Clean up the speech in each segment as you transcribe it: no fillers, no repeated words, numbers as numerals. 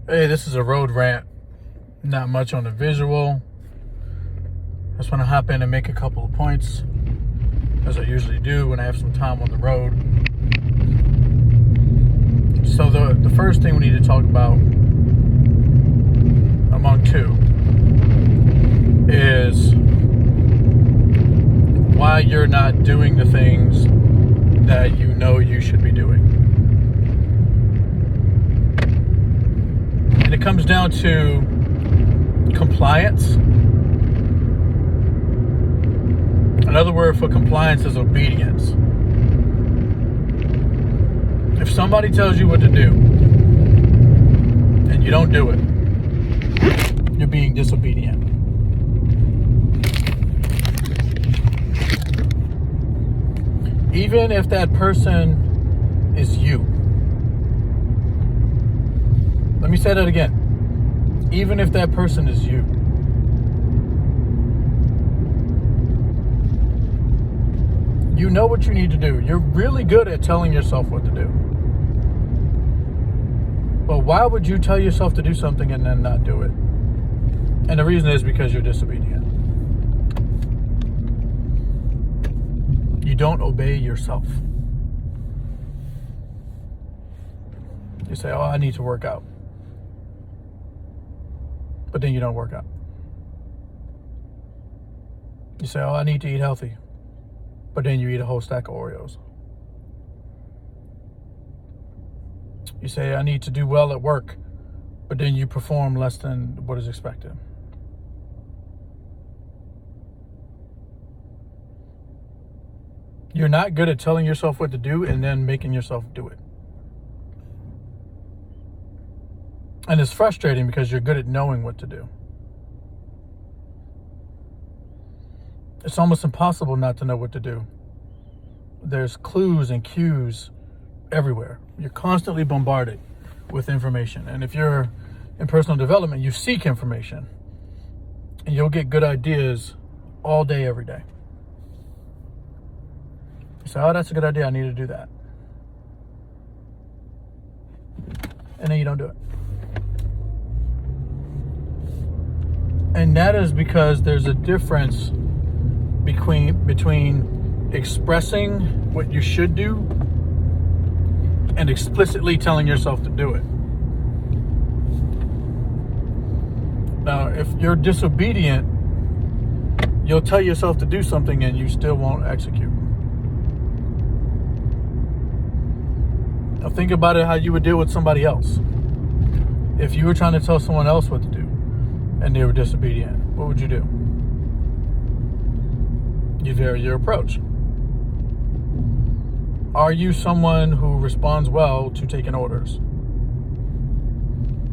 Hey, this is a road rant. Not much on the visual. I just want to hop in and make a couple of points, as I usually do when I have some time on the road. So the first thing we need to talk about, among two, is why you're not doing the things that you know you should be doing. And it comes down to compliance. Another word for compliance is obedience. If somebody tells you what to do and you don't do it, you're being disobedient. Even if that person is you. Let me say that again. Even if that person is you. You know what you need to do. You're really good at telling yourself what to do. But why would you tell yourself to do something and then not do it? And the reason is because you're disobedient. You don't obey yourself. You say, oh, I need to work out. But then you don't work out. You say, oh, I need to eat healthy. But then you eat a whole stack of Oreos. You say, I need to do well at work. But then you perform less than what is expected. You're not good at telling yourself what to do and then making yourself do it. And it's frustrating because you're good at knowing what to do. It's almost impossible not to know what to do. There's clues and cues everywhere. You're constantly bombarded with information. And if you're in personal development, you seek information. And you'll get good ideas all day, every day. You say, oh, that's a good idea. I need to do that. And then you don't do it. And that is because there's a difference between expressing what you should do and explicitly telling yourself to do it. Now, if you're disobedient, you'll tell yourself to do something and you still won't execute. Now, think about it how you would deal with somebody else. If you were trying to tell someone else what to do and they were disobedient, what would you do? You vary your approach. Are you someone who responds well to taking orders?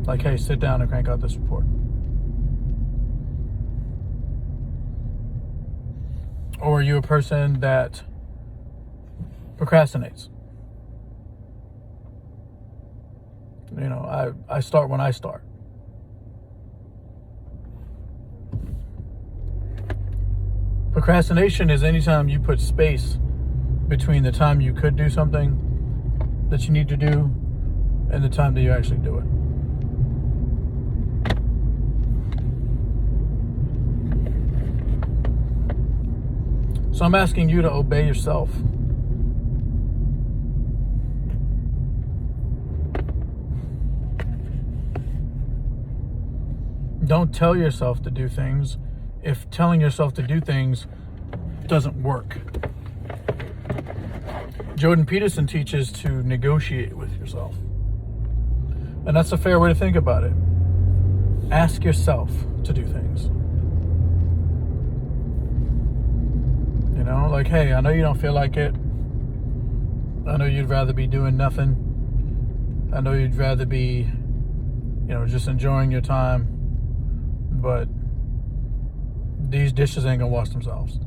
Like, hey, sit down and crank out this report. Or are you a person that procrastinates? You know, I start when I start. Procrastination is anytime you put space between the time you could do something that you need to do and the time that you actually do it. So I'm asking you to obey yourself. Don't tell yourself to do things if telling yourself to do things doesn't work. Jordan Peterson teaches to negotiate with yourself. And that's a fair way to think about it. Ask yourself to do things. You know, like, hey, I know you don't feel like it. I know you'd rather be doing nothing. I know you'd rather be, just enjoying your time. But these dishes ain't gonna wash themselves.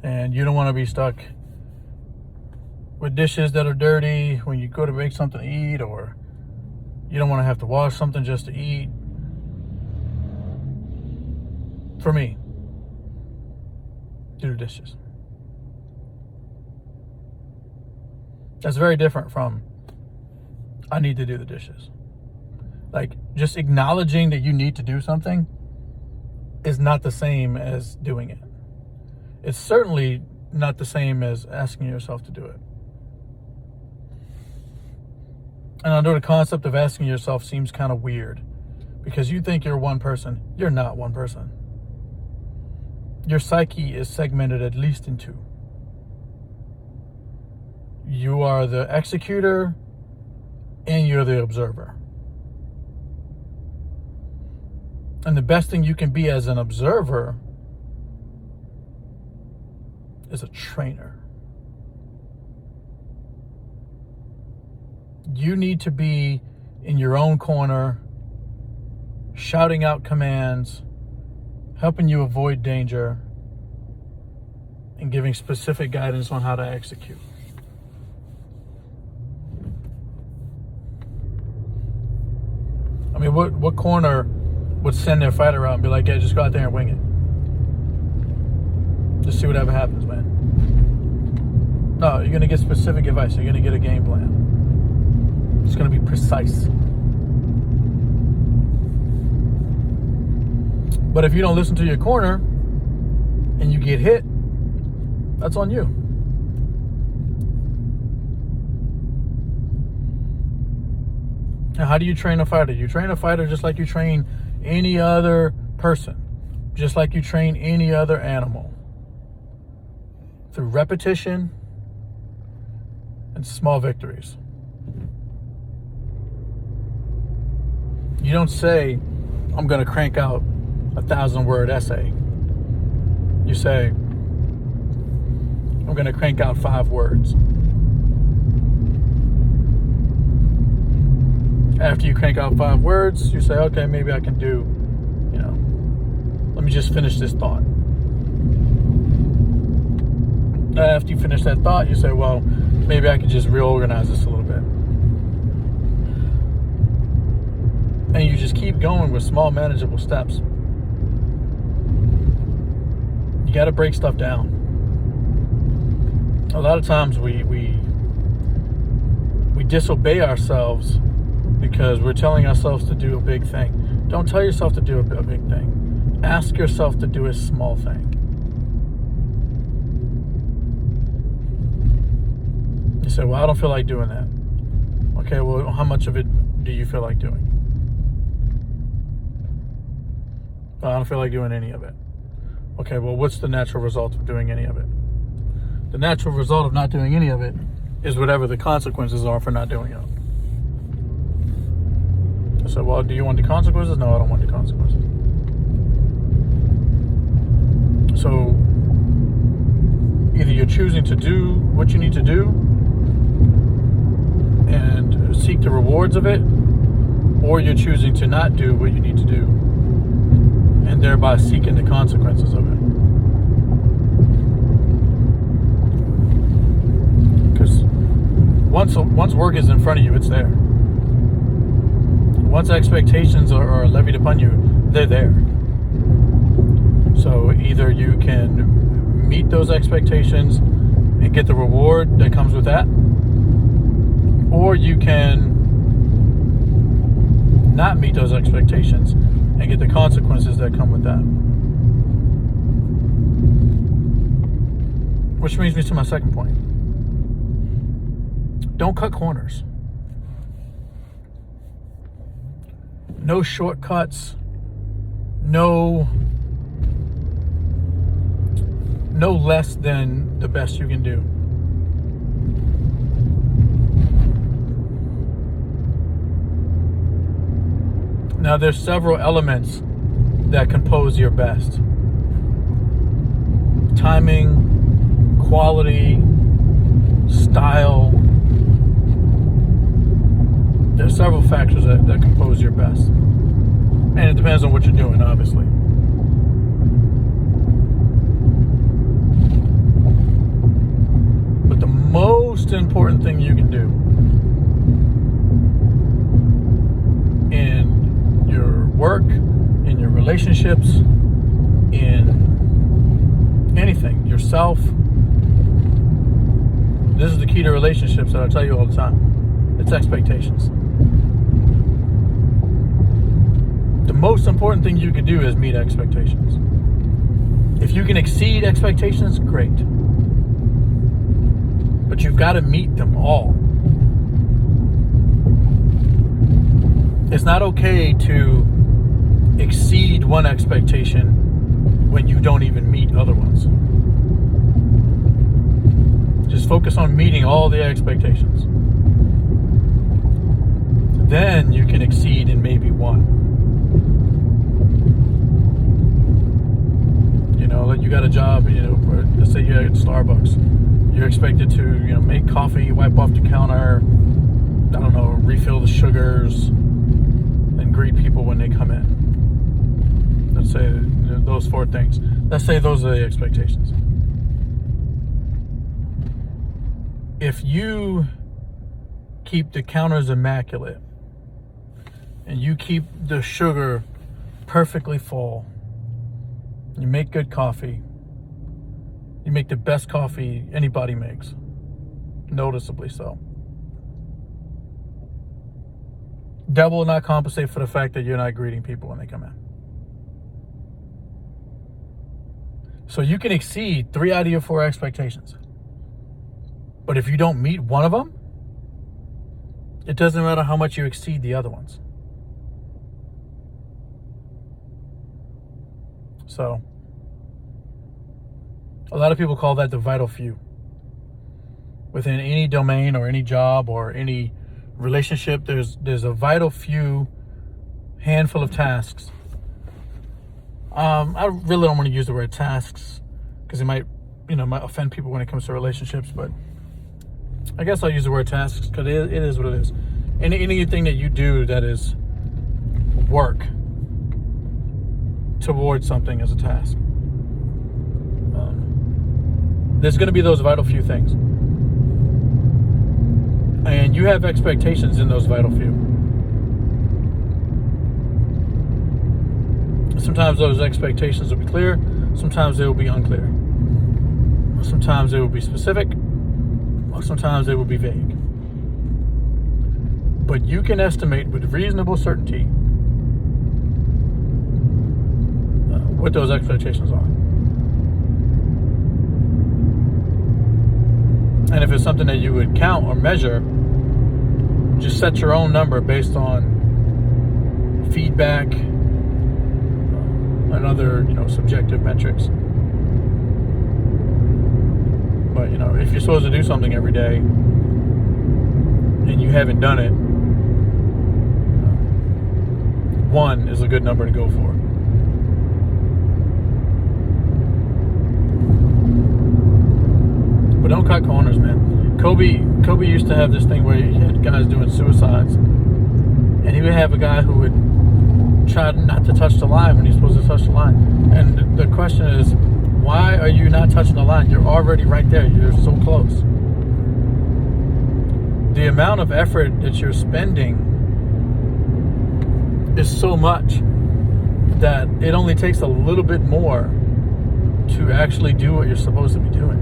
And you don't want to be stuck with dishes that are dirty when you go to make something to eat, or you don't want to have to wash something just to eat. For me, do the dishes. That's very different from, I need to do the dishes. Like, just acknowledging that you need to do something is not the same as doing it. It's certainly not the same as asking yourself to do it. And I know the concept of asking yourself seems kind of weird because you think you're one person. You're not one person. Your psyche is segmented at least in two. You are the executor and you're the observer. And the best thing you can be as an observer is a trainer. You need to be in your own corner, shouting out commands, helping you avoid danger, and giving specific guidance on how to execute. I mean, what corner would send their fighter out and be like, yeah, just go out there and wing it. Just see whatever happens, man. No, you're going to get specific advice. You're going to get a game plan. It's going to be precise. But if you don't listen to your corner and you get hit, that's on you. Now, how do you train a fighter? You train a fighter just like you train any other person, just like you train any other animal. Through repetition and small victories. You don't say, I'm going to crank out 1,000-word essay. You say, I'm going to crank out 5 words. After you crank out 5 words, you say, okay, maybe I can do, let me just finish this thought. After you finish that thought, you say, well, maybe I can just reorganize this a little bit. And you just keep going with small, manageable steps. You got to break stuff down. A lot of times we disobey ourselves because we're telling ourselves to do a big thing. Don't tell yourself to do a big thing. Ask yourself to do a small thing. You say, well, I don't feel like doing that. Okay, well, how much of it do you feel like doing? Well, I don't feel like doing any of it. Okay, well, what's the natural result of doing any of it? The natural result of not doing any of it is whatever the consequences are for not doing it. I said, well, do you want the consequences? No, I don't want the consequences. So either you're choosing to do what you need to do and seek the rewards of it, or you're choosing to not do what you need to do and thereby seeking the consequences of it. Because once work is in front of you, it's there. Once expectations are levied upon you, they're there. So either you can meet those expectations and get the reward that comes with that, or you can not meet those expectations and get the consequences that come with that. Which brings me to my second point. Don't cut corners. No shortcuts. No less than the best you can do. Now, there's several elements that compose your best. Timing, quality, style. There's several factors that compose your best. And it depends on what you're doing, obviously. But the most important thing you can do in your work, in your relationships, in anything, yourself, this is the key to relationships that I tell you all the time. It's expectations. The most important thing you can do is meet expectations. If you can exceed expectations, great. But you've got to meet them all. It's not okay to exceed one expectation when you don't even meet other ones. Just focus on meeting all the expectations. Then you can exceed in maybe one. You know, like you got a job, let's say you're at Starbucks. You're expected to, make coffee, wipe off the counter, refill the sugars, and greet people when they come in. Let's say those 4 things. Let's say those are the expectations. If you keep the counters immaculate and you keep the sugar perfectly full, you make good coffee, you make the best coffee anybody makes, noticeably so. That will not compensate for the fact that you're not greeting people when they come in. So you can exceed 3 out of your 4 expectations. But if you don't meet one of them, it doesn't matter how much you exceed the other ones. So, a lot of people call that the vital few. Within any domain or any job or any relationship, there's a vital few handful of tasks. I really don't want to use the word tasks because it might offend people when it comes to relationships, but I guess I'll use the word tasks because it is what it is. Anything that you do that is work towards something as a task. There's going to be those vital few things. And you have expectations in those vital few. Sometimes those expectations will be clear. Sometimes they will be unclear. Sometimes they will be specific. Sometimes they will be vague. But you can estimate with reasonable certainty what those expectations are. And if it's something that you would count or measure, just set your own number based on feedback and other, subjective metrics. But, if you're supposed to do something every day and you haven't done it, 1 is a good number to go for. But don't cut corners, man. Kobe used to have this thing where he had guys doing suicides, and he would have a guy who would try not to touch the line when he's supposed to touch the line. And the question is, why are you not touching the line? You're already right there. You're so close. The amount of effort that you're spending is so much that it only takes a little bit more to actually do what you're supposed to be doing.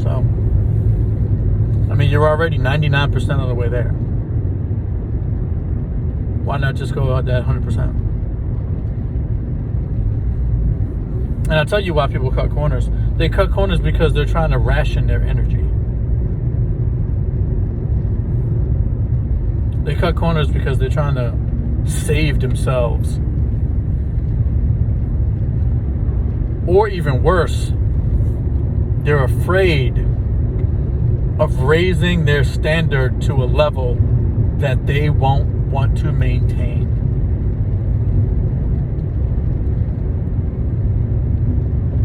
So, you're already 99% of the way there. Why not just go out that 100%? And I'll tell you why people cut corners. They cut corners because they're trying to ration their energy. They cut corners because they're trying to save themselves. Or even worse, they're afraid of raising their standard to a level that they won't want to maintain.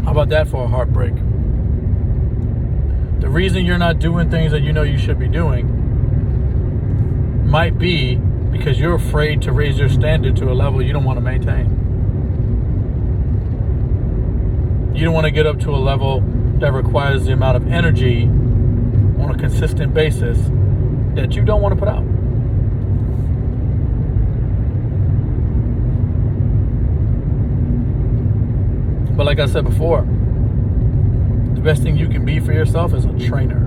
How about that for a heartbreak? The reason you're not doing things that you know you should be doing might be because you're afraid to raise your standard to a level you don't want to maintain. You don't want to get up to a level that requires the amount of energy on a consistent basis that you don't want to put out. But like I said before, the best thing you can be for yourself is a trainer.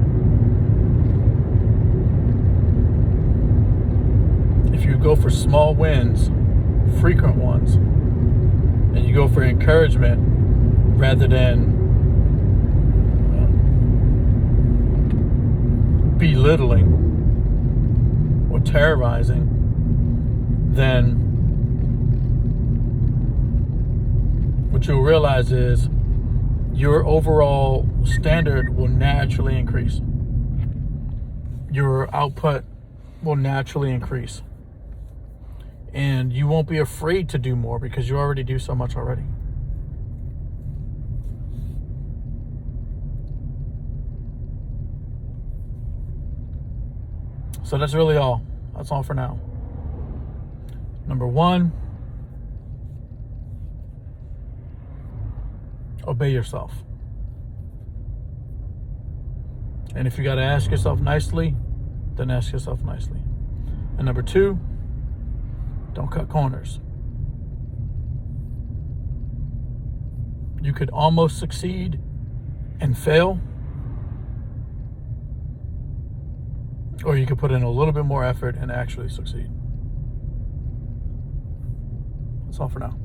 If you go for small wins, frequent ones, and you go for encouragement rather than belittling or terrorizing, then what you'll realize is your overall standard will naturally increase. Your output will naturally increase. And you won't be afraid to do more because you already do so much already. So that's really all. That's all for now. Number one, obey yourself. And if you got to ask yourself nicely, then ask yourself nicely. And number two, don't cut corners. You could almost succeed and fail, or you could put in a little bit more effort and actually succeed. That's all for now.